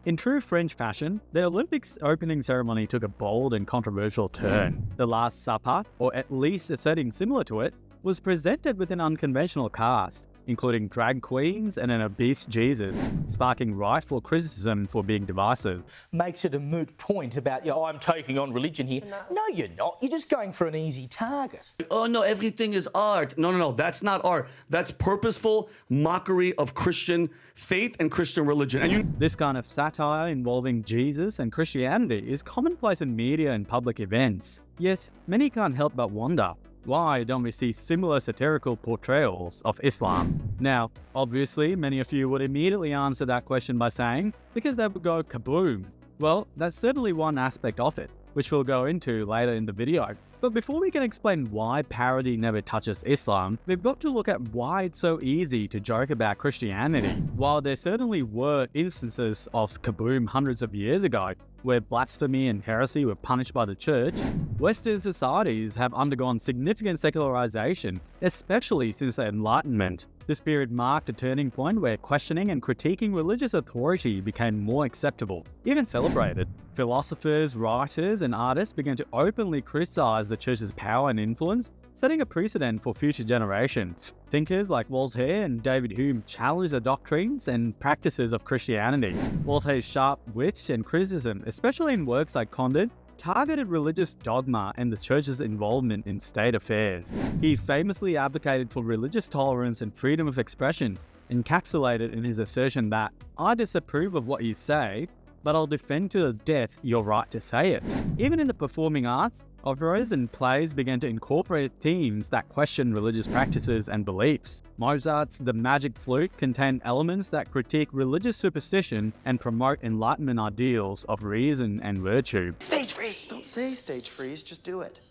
In true French fashion, the Olympics opening ceremony took a bold and controversial turn. The Last Supper, or at least a setting similar to it, was presented with an unconventional cast, including drag queens and an obese Jesus, sparking rightful criticism for being divisive. Makes it a moot point about, I'm taking on religion here. No, you're not. You're just going for an easy target. Oh no, everything is art. No, that's not art. That's purposeful mockery of Christian faith and Christian religion. This kind of satire involving Jesus and Christianity is commonplace in media and public events. Yet, many can't help but wonder, why don't we see similar satirical portrayals of Islam? Now, obviously, many of you would immediately answer that question by saying, because they would go kaboom. Well, that's certainly one aspect of it, which we'll go into later in the video. But before we can explain why parody never touches Islam, we've got to look at why it's so easy to joke about Christianity. While there certainly were instances of kaboom hundreds of years ago, where blasphemy and heresy were punished by the church, Western societies have undergone significant secularization, especially since the Enlightenment. This period marked a turning point where questioning and critiquing religious authority became more acceptable, even celebrated. Philosophers, writers, and artists began to openly criticize the church's power and influence, setting a precedent for future generations. Thinkers like Voltaire and David Hume challenged the doctrines and practices of Christianity. Voltaire's sharp wit and criticism, especially in works like Candide, targeted religious dogma and the church's involvement in state affairs. He famously advocated for religious tolerance and freedom of expression, encapsulated in his assertion that, "I disapprove of what you say, but I'll defend to the death your right to say it." Even in the performing arts, operas and plays began to incorporate themes that question religious practices and beliefs. Mozart's The Magic Flute contained elements that critique religious superstition and promote Enlightenment ideals of reason and virtue. Stage freeze! Don't say stage freeze, just do it.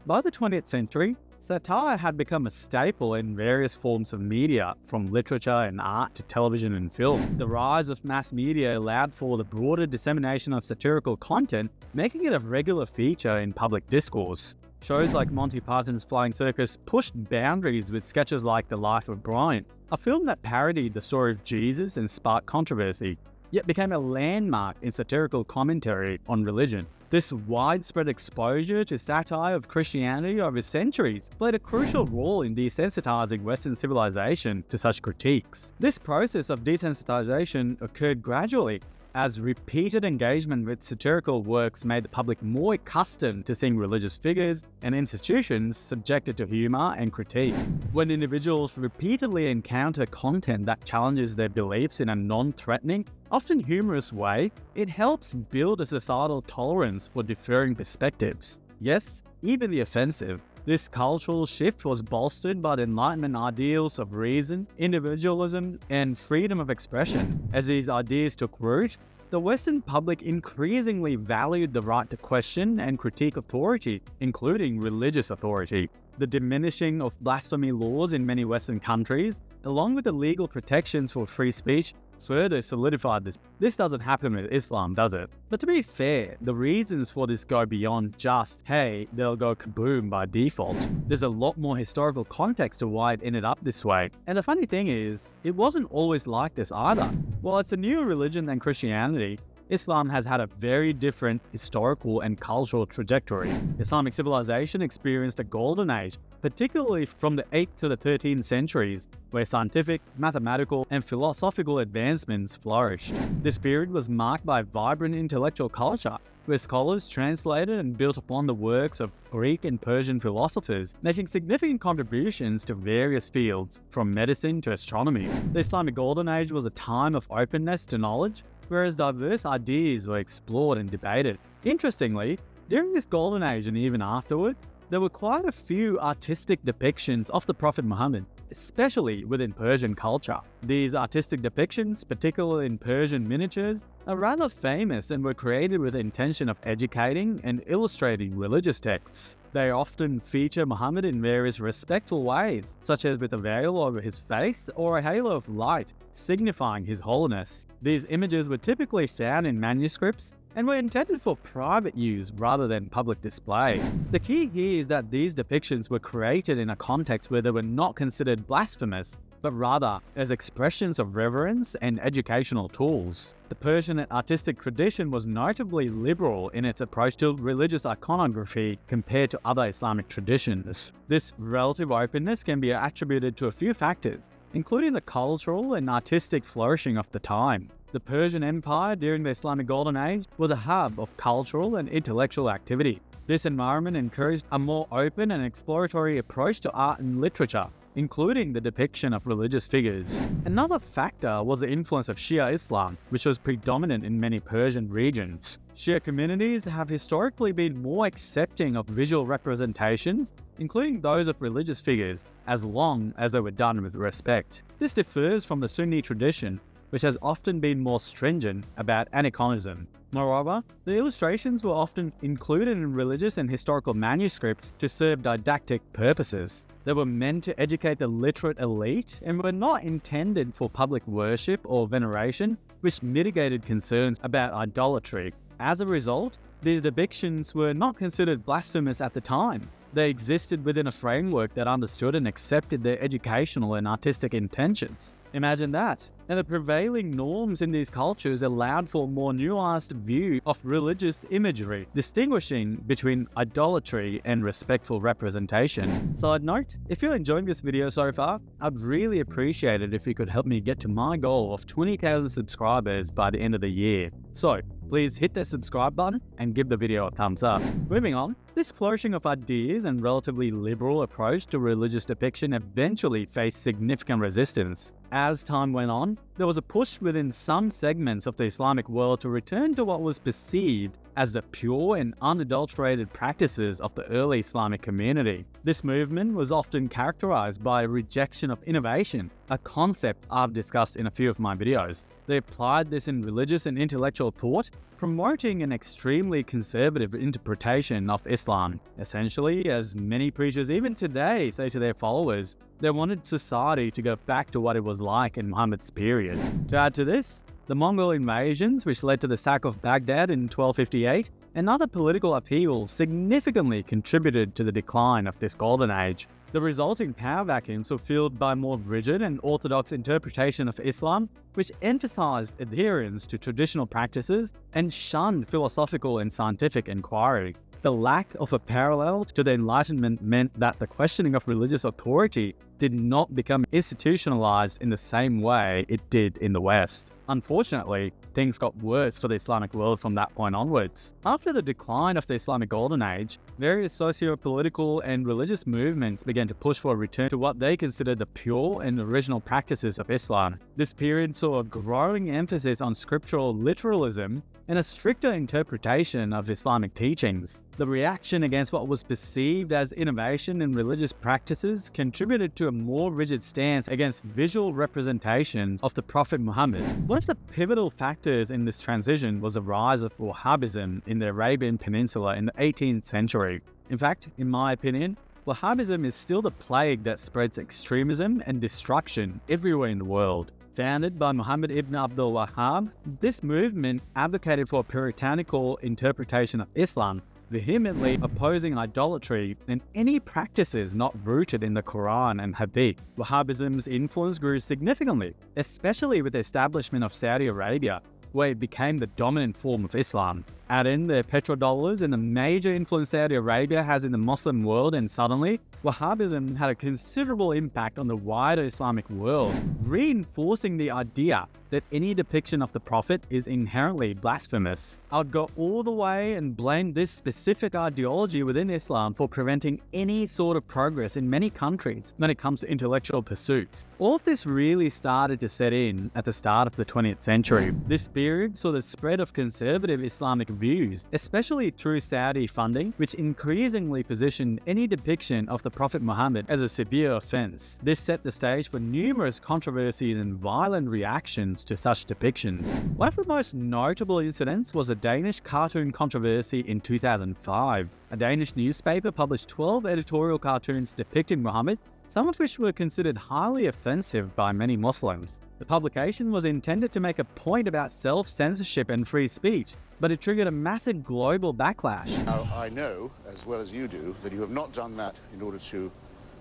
By the 20th century, satire had become a staple in various forms of media, from literature and art to television and film. The rise of mass media allowed for the broader dissemination of satirical content, making it a regular feature in public discourse. Shows like Monty Python's Flying Circus pushed boundaries with sketches like The Life of Brian, a film that parodied the story of Jesus and sparked controversy, yet became a landmark in satirical commentary on religion. This widespread exposure to satire of Christianity over centuries played a crucial role in desensitizing Western civilization to such critiques. This process of desensitization occurred gradually, as repeated engagement with satirical works made the public more accustomed to seeing religious figures and institutions subjected to humor and critique. When individuals repeatedly encounter content that challenges their beliefs in a non-threatening, often humorous way, it helps build a societal tolerance for differing perspectives. Yes, even the offensive. This cultural shift was bolstered by the Enlightenment ideals of reason, individualism, and freedom of expression. As these ideas took root, the Western public increasingly valued the right to question and critique authority, including religious authority. The diminishing of blasphemy laws in many Western countries, along with the legal protections for free speech, further solidified this. This doesn't happen with Islam, does it? But to be fair, the reasons for this go beyond just, hey, they'll go kaboom by default. There's a lot more historical context to why it ended up this way. And the funny thing is, it wasn't always like this either. While it's a newer religion than Christianity, Islam has had a very different historical and cultural trajectory. Islamic civilization experienced a golden age, particularly from the 8th to the 13th centuries, where scientific, mathematical, and philosophical advancements flourished. This period was marked by vibrant intellectual culture, where scholars translated and built upon the works of Greek and Persian philosophers, making significant contributions to various fields, from medicine to astronomy. The Islamic Golden Age was a time of openness to knowledge, whereas diverse ideas were explored and debated. Interestingly, during this golden age and even afterward, there were quite a few artistic depictions of the Prophet Muhammad, especially within Persian culture. These artistic depictions, particularly in Persian miniatures, are rather famous and were created with the intention of educating and illustrating religious texts. They often feature Muhammad in various respectful ways, such as with a veil over his face or a halo of light, signifying his holiness. These images were typically found in manuscripts and were intended for private use rather than public display. The key here is that these depictions were created in a context where they were not considered blasphemous, but rather as expressions of reverence and educational tools. The Persian artistic tradition was notably liberal in its approach to religious iconography compared to other Islamic traditions. This relative openness can be attributed to a few factors, including the cultural and artistic flourishing of the time. The Persian Empire during the Islamic Golden Age was a hub of cultural and intellectual activity. This environment encouraged a more open and exploratory approach to art and literature, including the depiction of religious figures. Another factor was the influence of Shia Islam, which was predominant in many Persian regions. Shia communities have historically been more accepting of visual representations, including those of religious figures, as long as they were done with respect. This differs from the Sunni tradition, which has often been more stringent about Aniconism. Moreover, the illustrations were often included in religious and historical manuscripts to serve didactic purposes. They were meant to educate the literate elite and were not intended for public worship or veneration, which mitigated concerns about idolatry. As a result, these depictions were not considered blasphemous at the time. They existed within a framework that understood and accepted their educational and artistic intentions. Imagine that. And the prevailing norms in these cultures allowed for a more nuanced view of religious imagery, distinguishing between idolatry and respectful representation. Side note, if you're enjoying this video so far, I'd really appreciate it if you could help me get to my goal of 20,000 subscribers by the end of the year. So, please hit that subscribe button and give the video a thumbs up. Moving on, this flourishing of ideas and relatively liberal approach to religious depiction eventually faced significant resistance. As time went on, there was a push within some segments of the Islamic world to return to what was perceived as the pure and unadulterated practices of the early Islamic community. This movement was often characterized by a rejection of innovation, a concept I've discussed in a few of my videos. They applied this in religious and intellectual thought, promoting an extremely conservative interpretation of Islam. Essentially, as many preachers even today say to their followers, they wanted society to go back to what it was like in Muhammad's period. To add to this, the Mongol invasions, which led to the sack of Baghdad in 1258, and other political upheavals significantly contributed to the decline of this golden age. The resulting power vacuums were filled by more rigid and orthodox interpretation of Islam, which emphasized adherence to traditional practices and shunned philosophical and scientific inquiry. The lack of a parallel to the Enlightenment meant that the questioning of religious authority did not become institutionalized in the same way it did in the West. Unfortunately, things got worse for the Islamic world from that point onwards. After the decline of the Islamic Golden Age, various socio-political and religious movements began to push for a return to what they considered the pure and original practices of Islam. This period saw a growing emphasis on scriptural literalism and a stricter interpretation of Islamic teachings. The reaction against what was perceived as innovation in religious practices contributed to a more rigid stance against visual representations of the Prophet Muhammad. One of the pivotal factors in this transition was the rise of Wahhabism in the Arabian Peninsula in the 18th century. In fact, in my opinion, Wahhabism is still the plague that spreads extremism and destruction everywhere in the world. Founded by Muhammad ibn Abdul Wahhab, this movement advocated for a puritanical interpretation of Islam, vehemently opposing idolatry and any practices not rooted in the Quran and Hadith. Wahhabism's influence grew significantly, especially with the establishment of Saudi Arabia, where it became the dominant form of Islam. Add in the petrodollars and the major influence Saudi Arabia has in the Muslim world, and suddenly, Wahhabism had a considerable impact on the wider Islamic world, reinforcing the idea that any depiction of the Prophet is inherently blasphemous. I would go all the way and blame this specific ideology within Islam for preventing any sort of progress in many countries when it comes to intellectual pursuits. All of this really started to set in at the start of the 20th century. This period saw the spread of conservative Islamic views, especially through Saudi funding, which increasingly positioned any depiction of the Prophet Muhammad as a severe offense. This set the stage for numerous controversies and violent reactions to such depictions. One of the most notable incidents was a Danish cartoon controversy in 2005. A Danish newspaper published 12 editorial cartoons depicting Muhammad, some of which were considered highly offensive by many Muslims. The publication was intended to make a point about self-censorship and free speech, but it triggered a massive global backlash. Now, I know, as well as you do, that you have not done that in order to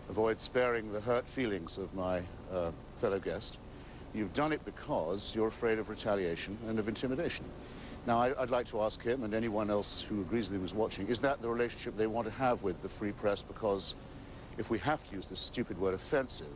avoid sparing the hurt feelings of my fellow guest. You've done it because you're afraid of retaliation and of intimidation. Now, I'd like to ask him and anyone else who agrees with him is watching, is that the relationship they want to have with the free press? Because if we have to use this stupid word offensive,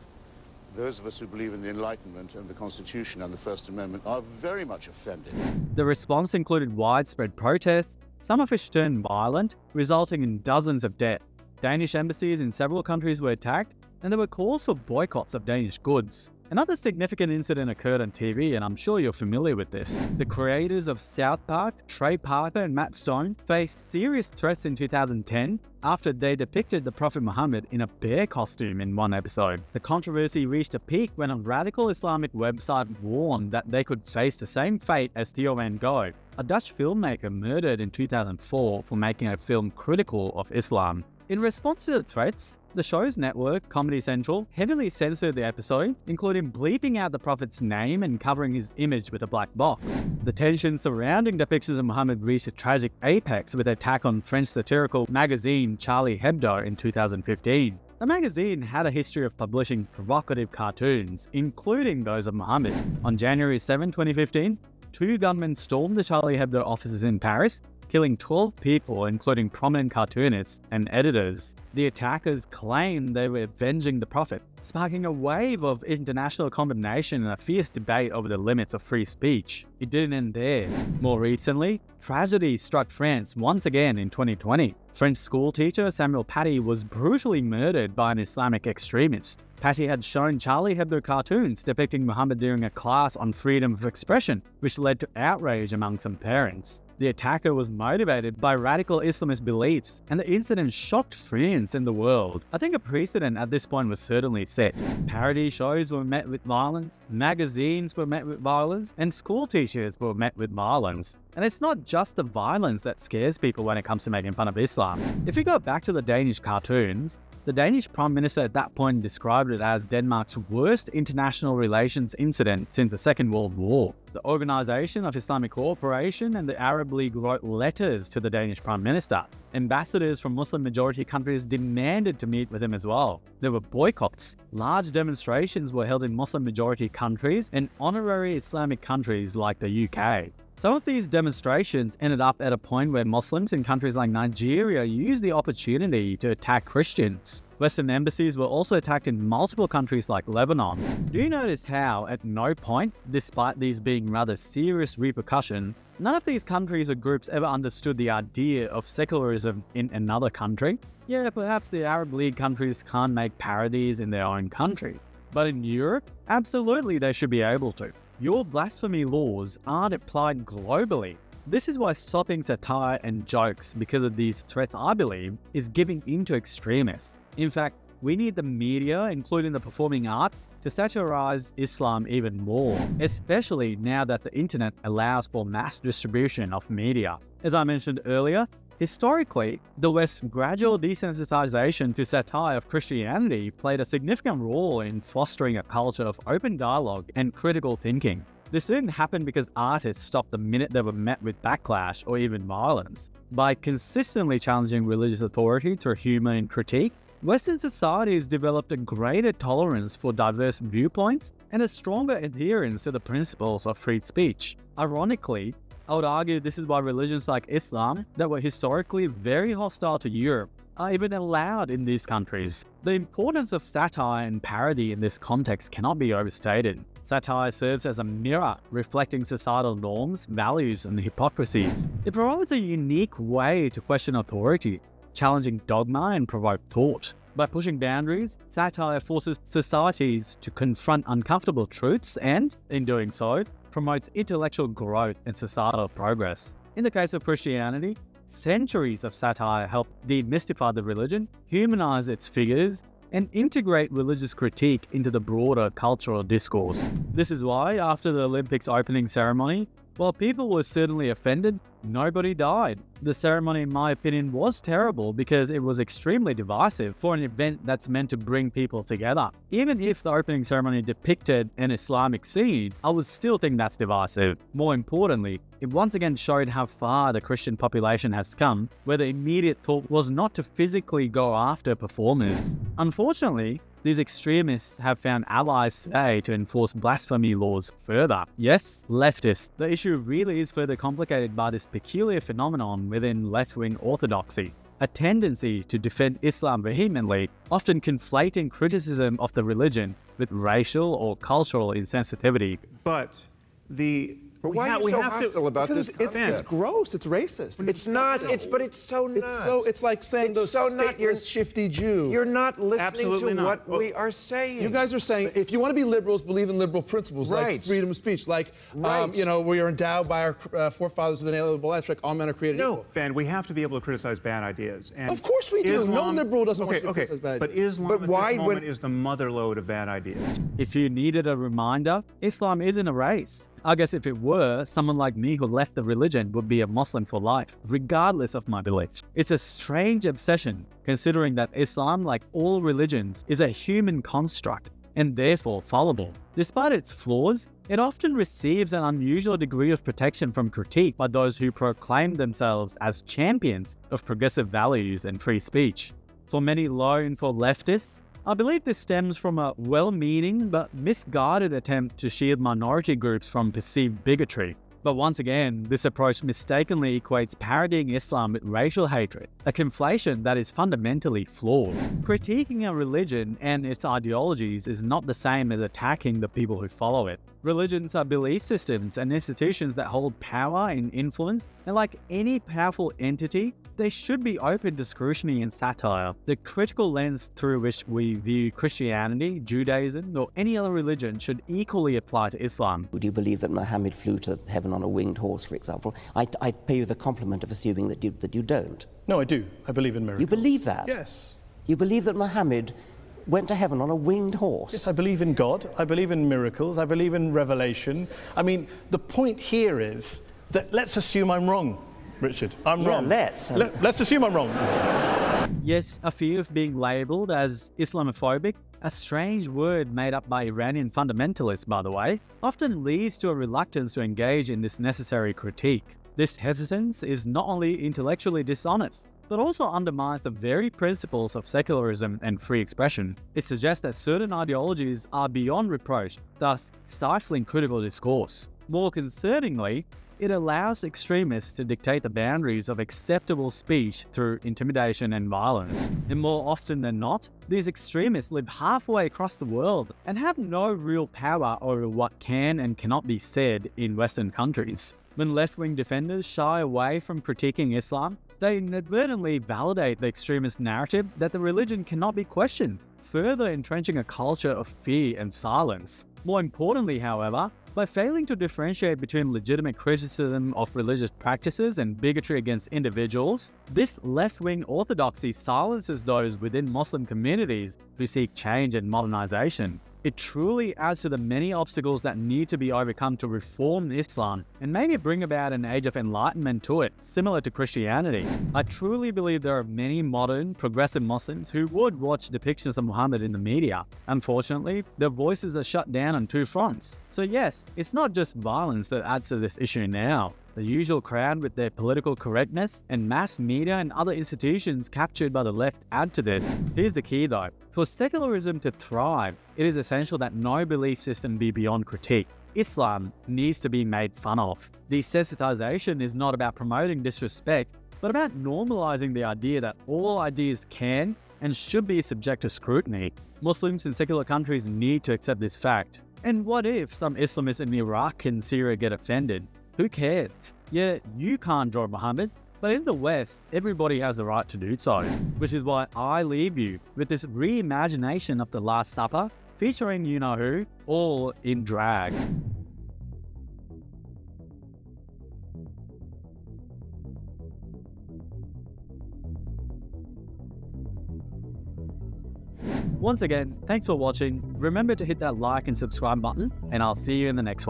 those of us who believe in the Enlightenment and the Constitution and the First Amendment are very much offended. The response included widespread protests, some of which turned violent, resulting in dozens of deaths. Danish embassies in several countries were attacked, and there were calls for boycotts of Danish goods. Another significant incident occurred on TV, and I'm sure you're familiar with this. The creators of South Park, Trey Parker and Matt Stone, faced serious threats in 2010 after they depicted the Prophet Muhammad in a bear costume in one episode. The controversy reached a peak when a radical Islamic website warned that they could face the same fate as Theo van Gogh, a Dutch filmmaker murdered in 2004 for making a film critical of Islam. In response to the threats, the show's network, Comedy Central, heavily censored the episode, including bleeping out the Prophet's name and covering his image with a black box. The tension surrounding depictions of Muhammad reached a tragic apex with an attack on French satirical magazine Charlie Hebdo in 2015. The magazine had a history of publishing provocative cartoons, including those of Muhammad. On January 7, 2015, 2 gunmen stormed the Charlie Hebdo offices in Paris, killing 12 people, including prominent cartoonists and editors. The attackers claimed they were avenging the Prophet, sparking a wave of international condemnation and a fierce debate over the limits of free speech. It didn't end there. More recently, tragedy struck France once again in 2020. French schoolteacher Samuel Paty was brutally murdered by an Islamic extremist. Paty had shown Charlie Hebdo cartoons depicting Muhammad during a class on freedom of expression, which led to outrage among some parents. The attacker was motivated by radical Islamist beliefs, and the incident shocked France and the world. I think a precedent at this point was certainly set. Parody shows were met with violence, magazines were met with violence, and school teachers were met with violence. And it's not just the violence that scares people when it comes to making fun of Islam. If you go back to the Danish cartoons, the Danish Prime Minister at that point described it as Denmark's worst international relations incident since the Second World War. The Organization of Islamic Cooperation and the Arab League wrote letters to the Danish Prime Minister. Ambassadors from Muslim-majority countries demanded to meet with him as well. There were boycotts. Large demonstrations were held in Muslim-majority countries and honorary Islamic countries like the UK. Some of these demonstrations ended up at a point where Muslims in countries like Nigeria used the opportunity to attack Christians. Western embassies were also attacked in multiple countries like Lebanon. Do you notice how, at no point, despite these being rather serious repercussions, none of these countries or groups ever understood the idea of secularism in another country? Yeah, perhaps the Arab League countries can't make parodies in their own country. But in Europe, absolutely they should be able to. Your blasphemy laws aren't applied globally. This is why stopping satire and jokes because of these threats, I believe, is giving in to extremists. In fact, we need the media, including the performing arts, to satirize Islam even more, especially now that the internet allows for mass distribution of media. As I mentioned earlier, historically, the West's gradual desensitization to satire of Christianity played a significant role in fostering a culture of open dialogue and critical thinking. This didn't happen because artists stopped the minute they were met with backlash or even violence. By consistently challenging religious authority through humor and critique, Western societies developed a greater tolerance for diverse viewpoints and a stronger adherence to the principles of free speech. Ironically, I would argue this is why religions like Islam, that were historically very hostile to Europe, are even allowed in these countries. The importance of satire and parody in this context cannot be overstated. Satire serves as a mirror reflecting societal norms, values, and hypocrisies. It provides a unique way to question authority, challenging dogma and provoke thought. By pushing boundaries, satire forces societies to confront uncomfortable truths and, in doing so, promotes intellectual growth and societal progress. In the case of Christianity, centuries of satire help demystify the religion, humanize its figures, and integrate religious critique into the broader cultural discourse. This is why, after the Olympics opening ceremony, While people were certainly offended, nobody died. The ceremony, in my opinion, was terrible because it was extremely divisive for an event that's meant to bring people together. Even if the opening ceremony depicted an Islamic scene, I would still think that's divisive. More importantly, it once again showed how far the Christian population has come, where the immediate thought was not to physically go after performers. Unfortunately, these extremists have found allies today to enforce blasphemy laws further. Yes, leftists. The issue really is further complicated by this peculiar phenomenon within left-wing orthodoxy. A tendency to defend Islam vehemently, often conflating criticism of the religion with racial or cultural insensitivity. But why are you so hostile about this? It's gross. It's racist. It's not. But it's so nuts. It's like saying those stateless, shifty Jew. You're not listening Absolutely to not. what we are saying. You guys are saying if you want to be liberals, believe in liberal principles like freedom of speech, like we are endowed by our forefathers with an inalienable rights, like all men are created equal. Ben, we have to be able to criticize bad ideas. And of course we do. No liberal doesn't want to criticize bad But ideas. Islam at this moment is the motherlode of bad ideas. If you needed a reminder, Islam isn't a race. I guess if it were, someone like me who left the religion would be a Muslim for life, regardless of my beliefs. It's a strange obsession, considering that Islam, like all religions, is a human construct and therefore fallible. Despite its flaws, it often receives an unusual degree of protection from critique by those who proclaim themselves as champions of progressive values and free speech. For many low and for leftists, I believe this stems from a well-meaning but misguided attempt to shield minority groups from perceived bigotry. But once again, this approach mistakenly equates parodying Islam with racial hatred, a conflation that is fundamentally flawed. Critiquing a religion and its ideologies is not the same as attacking the people who follow it. Religions are belief systems and institutions that hold power and influence, and like any powerful entity, they should be open to scrutiny and satire. The critical lens through which we view Christianity, Judaism, or any other religion should equally apply to Islam. Would you believe that Muhammad flew to heaven on a winged horse, for example? I'd pay you the compliment of assuming that you don't. No, I do. I believe in miracles. You believe that? Yes. You believe that Muhammad went to heaven on a winged horse? Yes, I believe in God. I believe in miracles. I believe in revelation. I mean, the point here is that let's assume I'm wrong. Richard, I'm wrong. Let's assume I'm wrong. Yes, a fear of being labelled as Islamophobic, a strange word made up by Iranian fundamentalists, by the way, often leads to a reluctance to engage in this necessary critique. This hesitance is not only intellectually dishonest, but also undermines the very principles of secularism and free expression. It suggests that certain ideologies are beyond reproach, thus stifling critical discourse. More concerningly, it allows extremists to dictate the boundaries of acceptable speech through intimidation and violence. And more often than not, these extremists live halfway across the world and have no real power over what can and cannot be said in Western countries. When left-wing defenders shy away from critiquing Islam, they inadvertently validate the extremist narrative that the religion cannot be questioned, further entrenching a culture of fear and silence. More importantly, however, by failing to differentiate between legitimate criticism of religious practices and bigotry against individuals, this left-wing orthodoxy silences those within Muslim communities who seek change and modernization. It truly adds to the many obstacles that need to be overcome to reform Islam and maybe bring about an age of enlightenment to it, similar to Christianity. I truly believe there are many modern, progressive Muslims who would watch depictions of Muhammad in the media. Unfortunately, their voices are shut down on two fronts. So yes, it's not just violence that adds to this issue now. The usual crowd with their political correctness and mass media and other institutions captured by the left add to this. Here's the key though. For secularism to thrive, it is essential that no belief system be beyond critique. Islam needs to be made fun of. Desensitization is not about promoting disrespect, but about normalizing the idea that all ideas can and should be subject to scrutiny. Muslims in secular countries need to accept this fact. And what if some Islamists in Iraq and Syria get offended? Who cares? Yeah, you can't draw Muhammad, but in the West, everybody has the right to do so. Which is why I leave you with this reimagination of the Last Supper, featuring you-know-who, all in drag. Once again, thanks for watching. Remember to hit that like and subscribe button, and I'll see you in the next one.